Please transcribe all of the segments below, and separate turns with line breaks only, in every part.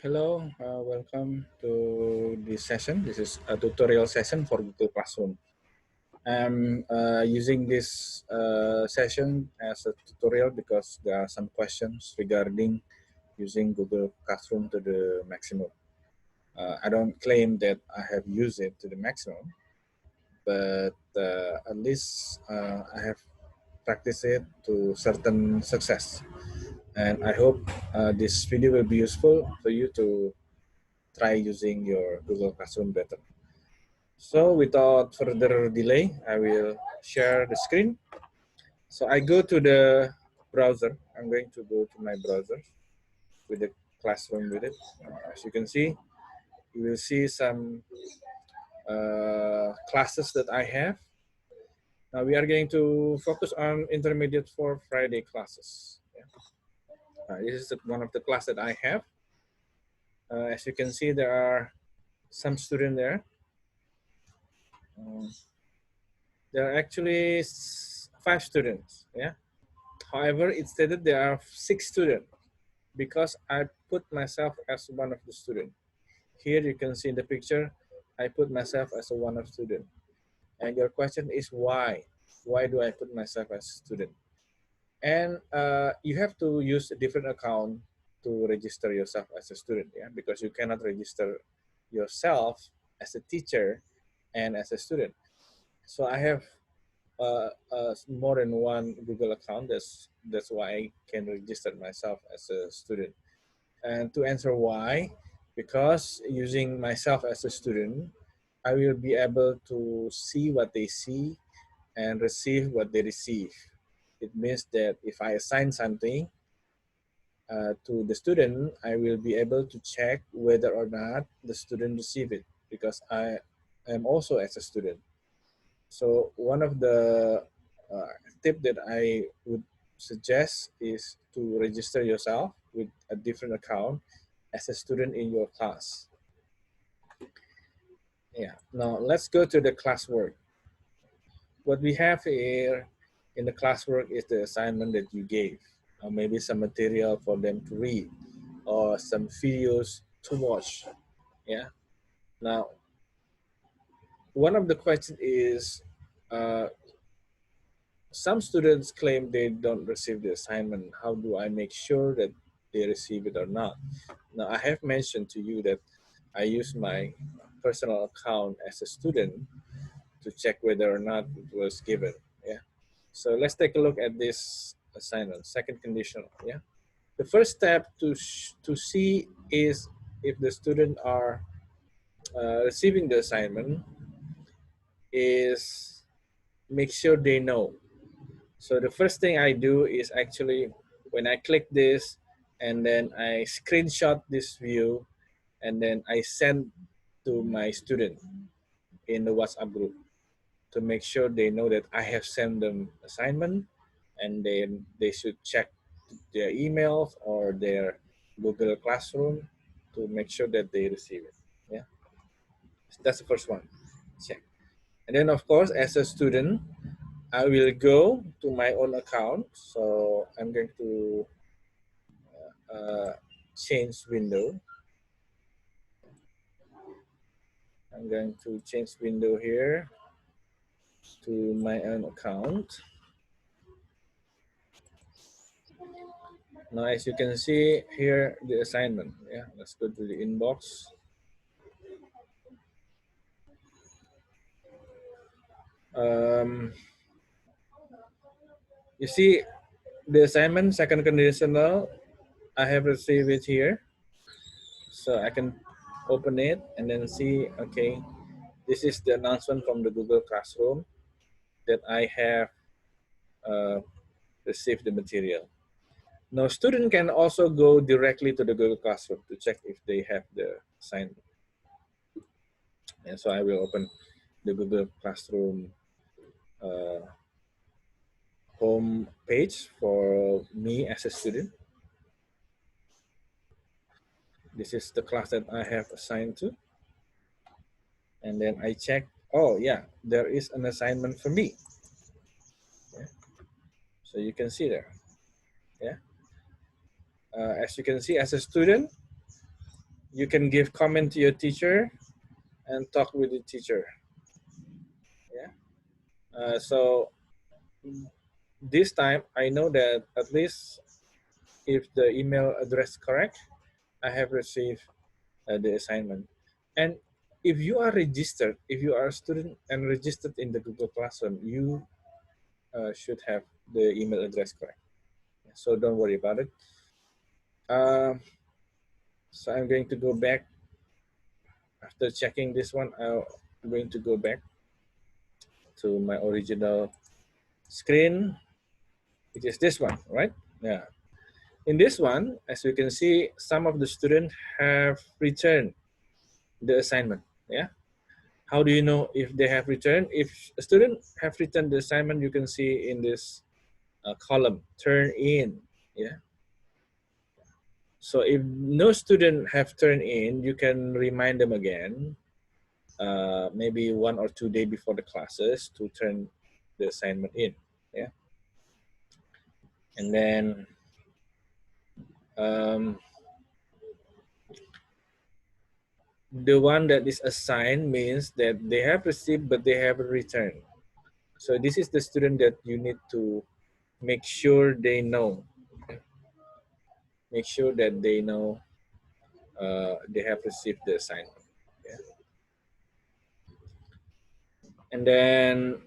Hello, welcome to this session. This is a tutorial session for Google Classroom. I'm using this session as a tutorial because there are some questions regarding using Google Classroom to the maximum. I don't claim that I have used it to the maximum, but at least I have practiced it to certain success. And I hope this video will be useful for you to try using your Google Classroom better. So without further delay, I will share the screen. So I go to the browser. I'm going to go to my browser with the classroom with it. As you can see, you will see some classes that I have. Now we are going to focus on intermediate for Friday classes. Yeah. This is one of the class that I have. As you can see, there are some students there. Um, there are actually 5 students. Yeah. However, it stated there are 6 students because I put myself as one of the students. Here you can see in the picture, I put myself as a one of student. And your question is why? Why do I put myself as a student? And you have to use a different account to register yourself as a student, yeah, because you cannot register yourself as a teacher and as a student. So I have more than one Google account. That's why I can register myself as a student. And to answer why, because using myself as a student, I will be able to see what they see and receive what they receive. It means that if I assign something to the student, I will be able to check whether or not the student receive it because I am also as a student. So one of the tip that I would suggest is to register yourself with a different account as a student in your class. Yeah. Now let's go to the classwork. What we have here in the classwork is the assignment that you gave, or maybe some material for them to read, or some videos to watch. Yeah. Now, one of the questions is, uh, some students claim they don't receive the assignment. How do I make sure that they receive it or not? Now, I have mentioned to you that I use my personal account as a student to check whether or not it was given. Yeah. So let's take a look at this assignment, second conditional. Yeah. The first step to see is if the student are receiving the assignment is make sure they know. So the first thing I do is actually when I click this and then I screenshot this view and then I send to my student in the WhatsApp group to make sure they know that I have sent them assignment and then they should check their emails or their Google Classroom to make sure that they receive it. Yeah, that's the first one. Check. And then of course, as a student, I will go to my own account. So I'm going to uh, change window. I'm going to change window here to my own account. Now, as you can see here, the assignment. Yeah, let's go to the inbox. Um, you see the assignment, second conditional. I have received it here, so I can open it and then see. Okay, this is the announcement from the Google Classroom that I have uh, received the material. Now, student can also go directly to the Google Classroom to check if they have the assignment. And so I will open the Google Classroom uh, home page for me as a student. This is the class that I have assigned to. And then I check, oh yeah, there is an assignment for me. Yeah. So you can see there. Yeah. As you can see, as a student, You can give comment to your teacher and talk with the teacher. Yeah. So this time I know that at least if the email address correct, I have received the assignment. And if you are registered, if you are a student and registered in the Google Classroom, you should have the email address correct. So don't worry about it. Um, so I'm going to go back after checking this one. I'm going to go back to my original screen, which is this one, right? Yeah. In this one, as you can see, some of the students have returned the assignment. Yeah. How do you know if they have returned? If a student have returned the assignment, you can see in this column, turn in. Yeah. So if no student have turned in, you can remind them again, maybe 1 or 2 days before the classes to turn the assignment in. Yeah. And then um, the one that is assigned means that they have received but they haven't returned. So this is the student that you need to make sure they know. Make sure that they know they have received the assignment. Yeah. And then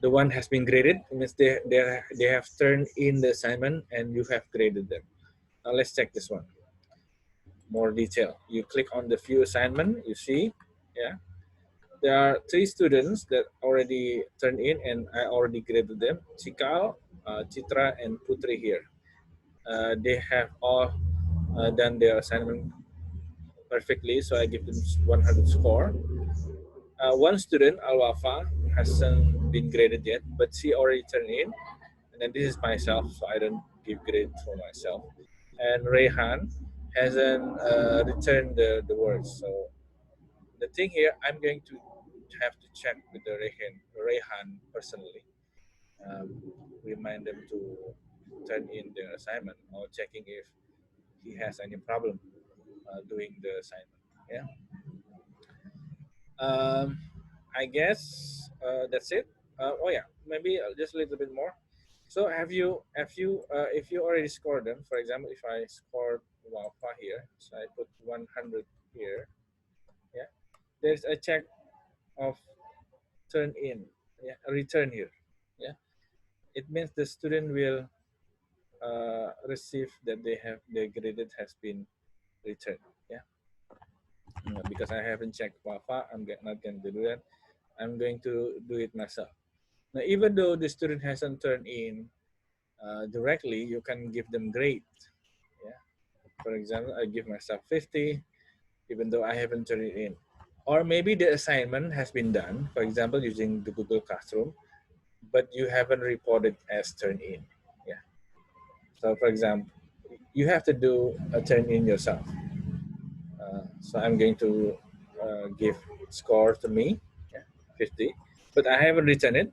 the one has been graded means they have turned in the assignment and you have graded them. Now let's check this one more detail. You click on the view assignment, you see, yeah, there are 3 students that already turned in and I already graded them. Chikal, Chitra, and Putri here. They have all done their assignment perfectly, so I give them 100 score. One student, Al-Wafa, hasn't been graded yet, but she already turned in. And then this is myself, so I don't give grade for myself. And Rehan hasn't returned the words. So the thing here, I'm going to have to check with the Rehan personally. Um, Remind them to turn in their assignment or checking if he has any problem doing the assignment. Yeah. Um, I guess that's it. Oh yeah, maybe just a little bit more. So if you already scored them, for example, if I scored Wafa here, so I put 100 here, yeah, there's a check of turn in, yeah, a return here, yeah. It means the student will receive that they have their graded has been returned, yeah. Because I haven't checked Wafa, not going to do that. I'm going to do it myself. Now, even though the student hasn't turned in directly, you can give them grade. Yeah. For example, I give myself 50, even though I haven't turned it in. Or maybe the assignment has been done, for example, using the Google Classroom, but you haven't reported as turned in. Yeah. So, for example, you have to do a turn in yourself. So I'm going to give score to me, yeah, 50, but I haven't written it.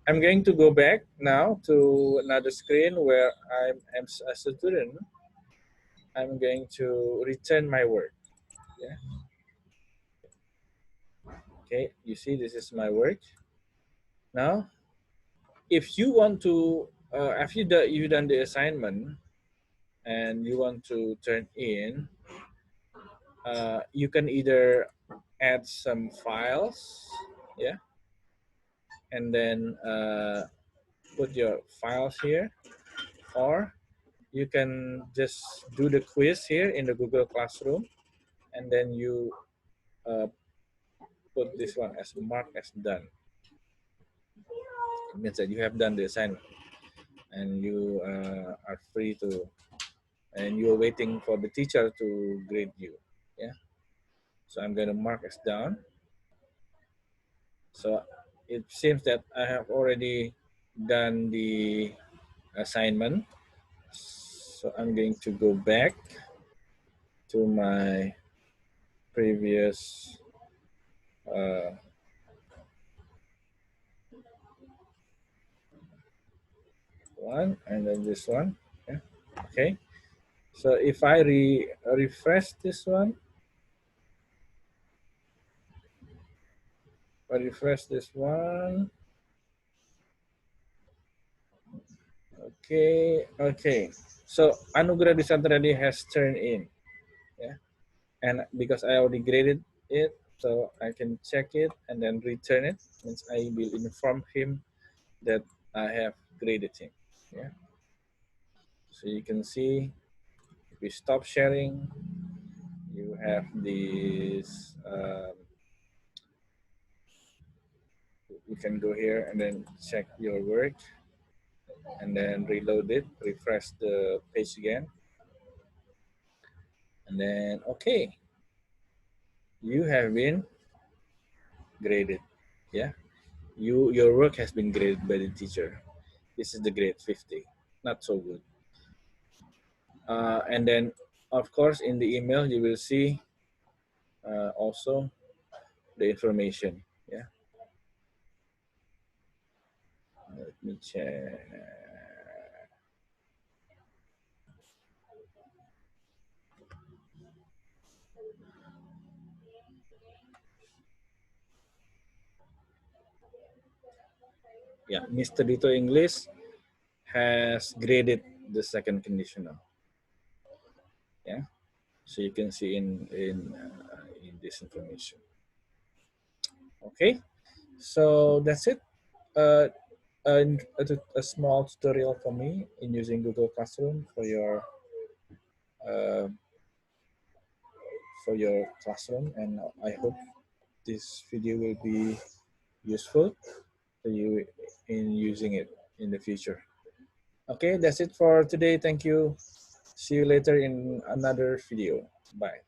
I'm going to go back now to another screen where I'm as a student. I'm going to return my work. Yeah. Okay. You see, this is my work. Now, if you want to, after you've done the assignment and you want to turn in, you can either add some files, yeah, and then put your files here, or you can just do the quiz here in the Google Classroom, and then you uh, put this one as marked as done. It means that you have done the assignment and you are free to, and you're waiting for the teacher to grade you. Yeah. So I'm going to mark as done. So it seems that I have already done the assignment. So I'm going to go back to my previous uh, one and then this one. Yeah. Okay. So if I refresh this one, okay, okay. So Anugerah Disantaradi has turned in, yeah. And because I already graded it, so I can check it and then return it. Means I will inform him that I have graded him, yeah. So you can see, if we stop sharing, you have this. You can go here and then check your work, and then reload it, refresh the page again, and then okay, you have been graded. Yeah, your work has been graded by the teacher. This is the grade 50. Not so good. And then, of course, in the email you will see also the information. Yeah, let me check. Yeah, Mr. Dito English has graded the second conditional. Yeah, so you can see in this information. Okay, so that's it. Uh, a small tutorial for me in using Google Classroom uh, for your classroom, and I hope this video will be useful for you in using it in the future. Okay, that's it for today. Thank you. See you later in another video. Bye.